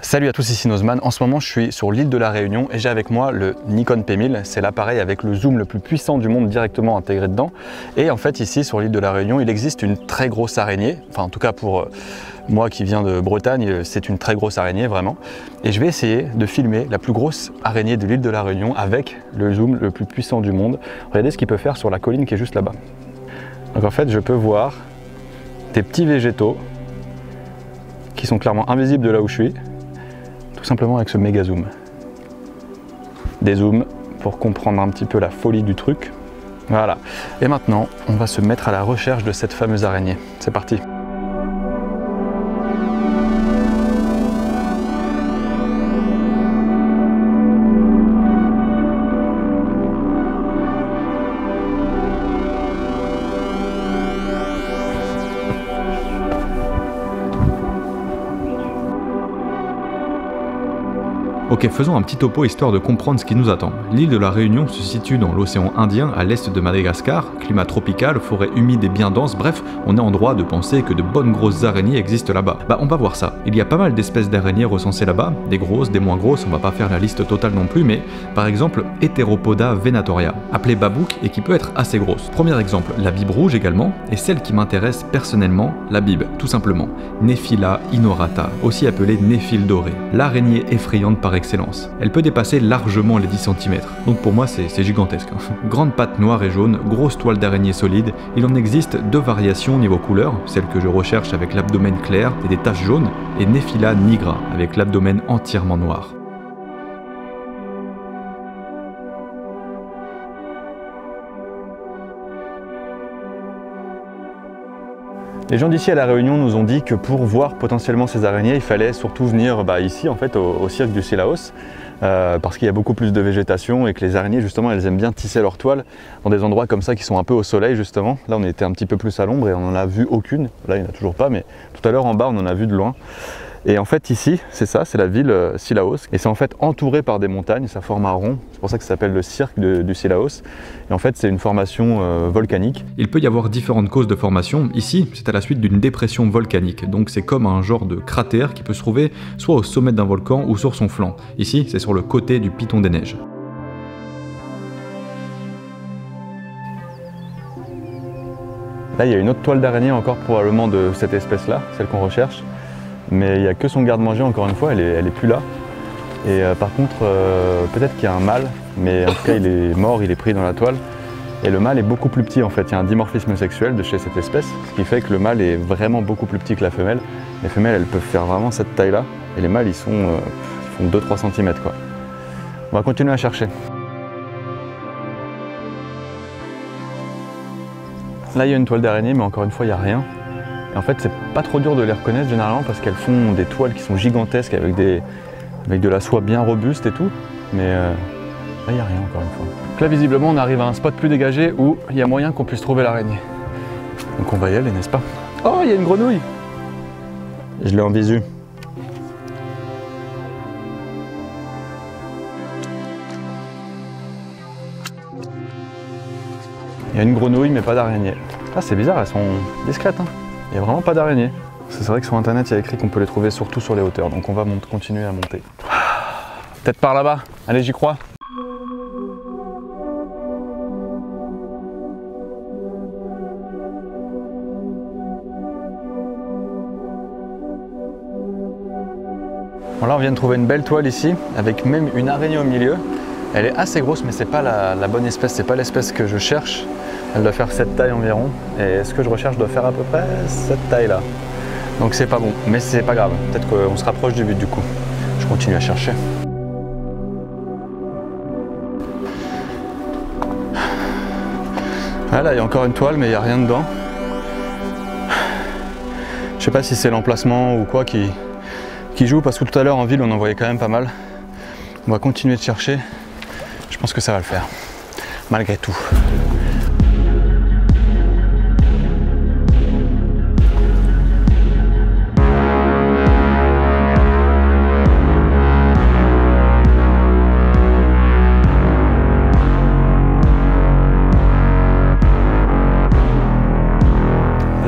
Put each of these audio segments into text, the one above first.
Salut à tous, ici Nozman. En ce moment je suis sur l'île de la Réunion et j'ai avec moi le Nikon P1000. C'est l'appareil avec le zoom le plus puissant du monde directement intégré dedans. Et en fait ici sur l'île de la Réunion il existe une très grosse araignée. Enfin en tout cas pour moi qui viens de Bretagne, c'est une très grosse araignée vraiment. Et je vais essayer de filmer la plus grosse araignée de l'île de la Réunion avec le zoom le plus puissant du monde. Regardez ce qu'il peut faire sur la colline qui est juste là-bas. Donc en fait je peux voir des petits végétaux qui sont clairement invisibles de là où je suis. Tout simplement avec ce méga zoom. Des zooms pour comprendre un petit peu la folie du truc. Voilà. Et maintenant, on va se mettre à la recherche de cette fameuse araignée. C'est parti. Ok, faisons un petit topo histoire de comprendre ce qui nous attend. L'île de la Réunion se situe dans l'océan Indien, à l'est de Madagascar, climat tropical, forêt humide et bien dense, bref, on est en droit de penser que de bonnes grosses araignées existent là-bas. Bah on va voir ça. Il y a pas mal d'espèces d'araignées recensées là-bas, des grosses, des moins grosses, on va pas faire la liste totale non plus, mais par exemple Heteropoda venatoria, appelée babouk et qui peut être assez grosse. Premier exemple, la bibe rouge également, et celle qui m'intéresse personnellement, la bibe, tout simplement. Nephila inorata, aussi appelée néphile dorée, l'araignée effrayante par excellence. Elle peut dépasser largement les 10 cm, donc pour moi c'est gigantesque. Grande patte noire et jaune, grosse toile d'araignée solide, il en existe deux variations niveau couleur, celle que je recherche avec l'abdomen clair et des taches jaunes, et Nephila nigra avec l'abdomen entièrement noir. Les gens d'ici à la Réunion nous ont dit que pour voir potentiellement ces araignées, il fallait surtout venir ici en fait au cirque du Cilaos parce qu'il y a beaucoup plus de végétation et que les araignées justement elles aiment bien tisser leur toile dans des endroits comme ça qui sont un peu au soleil justement. Là on était un petit peu plus à l'ombre et on n'en a vu aucune. Là il n'y en a toujours pas, mais tout à l'heure en bas on en a vu de loin. Et en fait ici, c'est ça, c'est la ville Cilaos. Et c'est en fait entouré par des montagnes, ça forme un rond. C'est pour ça que ça s'appelle le cirque du Cilaos. Et en fait c'est une formation volcanique. Il peut y avoir différentes causes de formation. Ici, c'est à la suite d'une dépression volcanique. Donc c'est comme un genre de cratère qui peut se trouver soit au sommet d'un volcan ou sur son flanc. Ici, c'est sur le côté du Piton des Neiges. Là il y a une autre toile d'araignée encore probablement de cette espèce-là, celle qu'on recherche. Mais il n'y a que son garde-manger, encore une fois, elle est plus là. Et par contre, peut-être qu'il y a un mâle, mais en tout cas il est mort, il est pris dans la toile. Et le mâle est beaucoup plus petit en fait, il y a un dimorphisme sexuel de chez cette espèce, ce qui fait que le mâle est vraiment beaucoup plus petit que la femelle. Les femelles elles peuvent faire vraiment cette taille-là, et les mâles ils font 2-3 cm quoi. On va continuer à chercher. Là il y a une toile d'araignée, mais encore une fois il n'y a rien. Et en fait, c'est pas trop dur de les reconnaître généralement parce qu'elles font des toiles qui sont gigantesques avec de la soie bien robuste et tout. Mais là, il n'y a rien encore une fois. Donc là, visiblement, on arrive à un spot plus dégagé où il y a moyen qu'on puisse trouver l'araignée. Donc on va y aller, n'est-ce pas? Oh, il y a une grenouille! Je l'ai en visu. Il y a une grenouille, mais pas d'araignée. Ah, c'est bizarre, elles sont discrètes, hein. Il n'y a vraiment pas d'araignées. C'est vrai que sur internet il y a écrit qu'on peut les trouver surtout sur les hauteurs, donc on va continuer à monter. Peut-être par là-bas, allez j'y crois. Bon là on vient de trouver une belle toile ici, avec même une araignée au milieu. Elle est assez grosse mais c'est pas la bonne espèce, c'est pas l'espèce que je cherche. Elle doit faire cette taille environ, et ce que je recherche doit faire à peu près cette taille là. Donc c'est pas bon, mais c'est pas grave, peut-être qu'on se rapproche du but du coup. Je continue à chercher. Ah là il y a encore une toile mais il n'y a rien dedans. Je sais pas si c'est l'emplacement ou quoi qui joue, parce que tout à l'heure en ville on en voyait quand même pas mal. On va continuer de chercher, je pense que ça va le faire, malgré tout.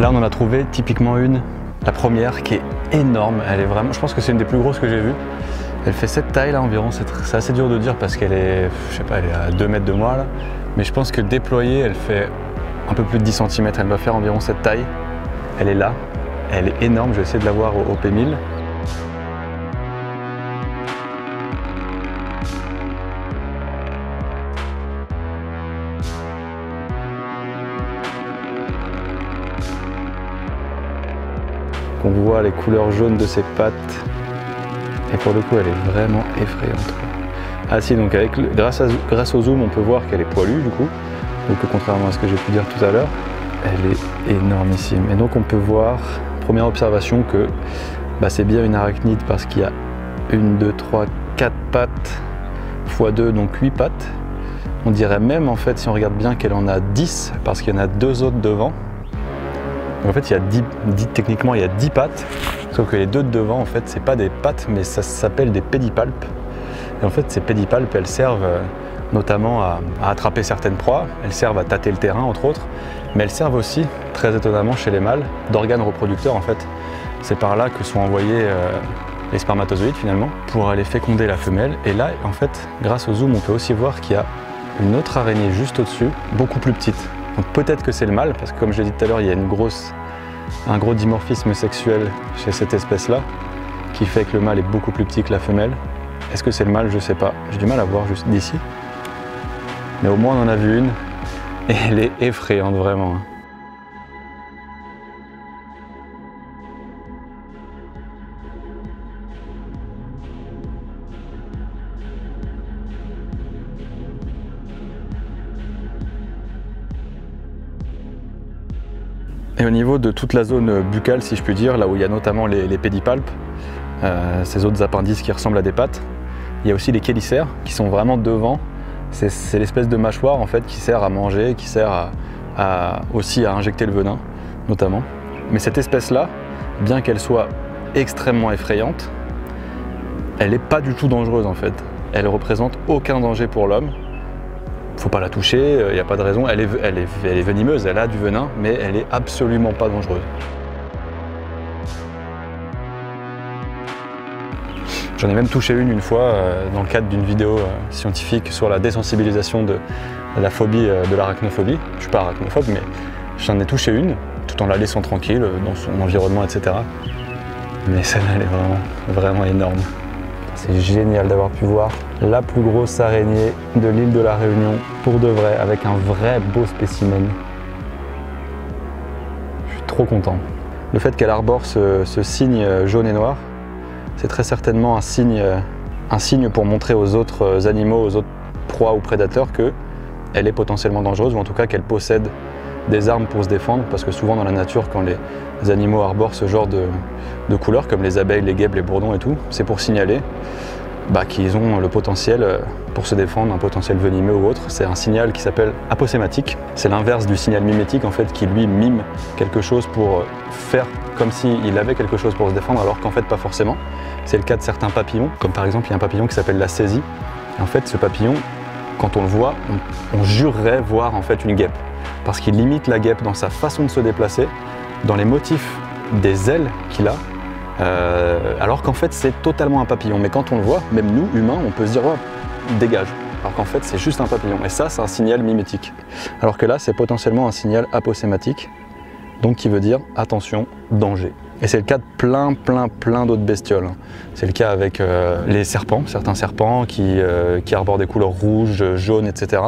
Là on en a trouvé typiquement une La première qui est énorme, elle est vraiment, je pense que c'est une des plus grosses que j'ai vues. Elle fait cette taille là environ, c'est assez dur de dire parce qu'elle est, je sais pas, elle est à 2 mètres de moi là. Mais je pense que déployée, elle fait un peu plus de 10 cm, elle doit faire environ cette taille. Elle est là, elle est énorme, je vais essayer de la voir au P1000. On voit les couleurs jaunes de ses pattes et pour le coup elle est vraiment effrayante. Ah si, donc grâce au zoom on peut voir qu'elle est poilue du coup, donc contrairement à ce que j'ai pu dire tout à l'heure, elle est énormissime. Et donc on peut voir, première observation, que c'est bien une arachnide parce qu'il y a 1, 2, 3, 4 pattes x 2, donc 8 pattes. On dirait même en fait si on regarde bien qu'elle en a 10 parce qu'il y en a 2 autres devant. Donc en fait, il y a techniquement, il y a 10 pattes, sauf que les 2 de devant, en fait, c'est pas des pattes, mais ça s'appelle des pédipalpes. Et en fait, ces pédipalpes, elles servent notamment à attraper certaines proies, elles servent à tâter le terrain, entre autres, mais elles servent aussi, très étonnamment chez les mâles, d'organes reproducteurs, en fait. C'est par là que sont envoyés les spermatozoïdes, finalement, pour aller féconder la femelle. Et là, en fait, grâce au zoom, on peut aussi voir qu'il y a une autre araignée juste au-dessus, beaucoup plus petite. Donc peut-être que c'est le mâle, parce que comme je l'ai dit tout à l'heure, il y a un gros dimorphisme sexuel chez cette espèce-là, qui fait que le mâle est beaucoup plus petit que la femelle. Est-ce que c'est le mâle? Je sais pas. J'ai du mal à voir juste d'ici. Mais au moins on en a vu une, et elle est effrayante vraiment. Et au niveau de toute la zone buccale, si je puis dire, là où il y a notamment les pédipalpes, ces autres appendices qui ressemblent à des pattes, il y a aussi les chélicères qui sont vraiment devant. C'est l'espèce de mâchoire en fait qui sert à manger, qui sert aussi à injecter le venin, notamment. Mais cette espèce-là, bien qu'elle soit extrêmement effrayante, elle n'est pas du tout dangereuse en fait. Elle ne représente aucun danger pour l'homme. Faut pas la toucher, il n'y a pas de raison, elle est venimeuse, elle a du venin, mais elle est absolument pas dangereuse. J'en ai même touché une fois dans le cadre d'une vidéo scientifique sur la désensibilisation de la phobie, de l'arachnophobie. Je suis pas arachnophobe, mais j'en ai touché une, tout en la laissant tranquille dans son environnement, etc. Mais celle-là, elle est vraiment énorme. C'est génial d'avoir pu voir la plus grosse araignée de l'île de la Réunion, pour de vrai, avec un vrai beau spécimen. Je suis trop content. Le fait qu'elle arbore ce signe jaune et noir, c'est très certainement un signe pour montrer aux autres animaux, aux autres proies ou prédateurs qu'elle est potentiellement dangereuse, ou en tout cas qu'elle possède des armes pour se défendre, parce que souvent dans la nature, quand les animaux arborent ce genre de couleurs, comme les abeilles, les guêpes, les bourdons et tout, c'est pour signaler qu'ils ont le potentiel pour se défendre, un potentiel venimeux ou autre. C'est un signal qui s'appelle aposématique. C'est l'inverse du signal mimétique en fait, qui lui mime quelque chose pour faire comme s'il avait quelque chose pour se défendre, alors qu'en fait pas forcément. C'est le cas de certains papillons, comme par exemple il y a un papillon qui s'appelle la saisie. Et en fait ce papillon, quand on le voit, on jurerait voir en fait une guêpe, parce qu'il imite la guêpe dans sa façon de se déplacer, dans les motifs des ailes qu'il a, alors qu'en fait c'est totalement un papillon. Mais quand on le voit, même nous, humains, on peut se dire oh, dégage, alors qu'en fait c'est juste un papillon. Et ça, c'est un signal mimétique. Alors que là, c'est potentiellement un signal aposématique, donc qui veut dire attention, danger. Et c'est le cas de plein d'autres bestioles. C'est le cas avec les serpents, certains serpents qui arborent des couleurs rouges, jaunes, etc.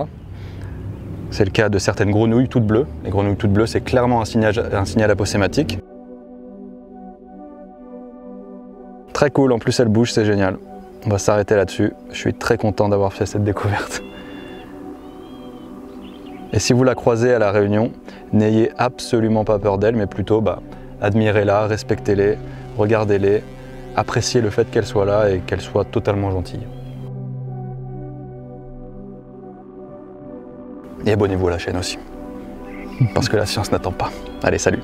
C'est le cas de certaines grenouilles toutes bleues. Les grenouilles toutes bleues, c'est clairement un signal aposématique. Très cool, en plus elle bouge, c'est génial. On va s'arrêter là-dessus. Je suis très content d'avoir fait cette découverte. Et si vous la croisez à La Réunion, n'ayez absolument pas peur d'elle, mais plutôt admirez-la, respectez-les, regardez-les, appréciez le fait qu'elle soit là et qu'elle soit totalement gentille. Et abonnez-vous à la chaîne aussi, parce que la science n'attend pas. Allez, salut!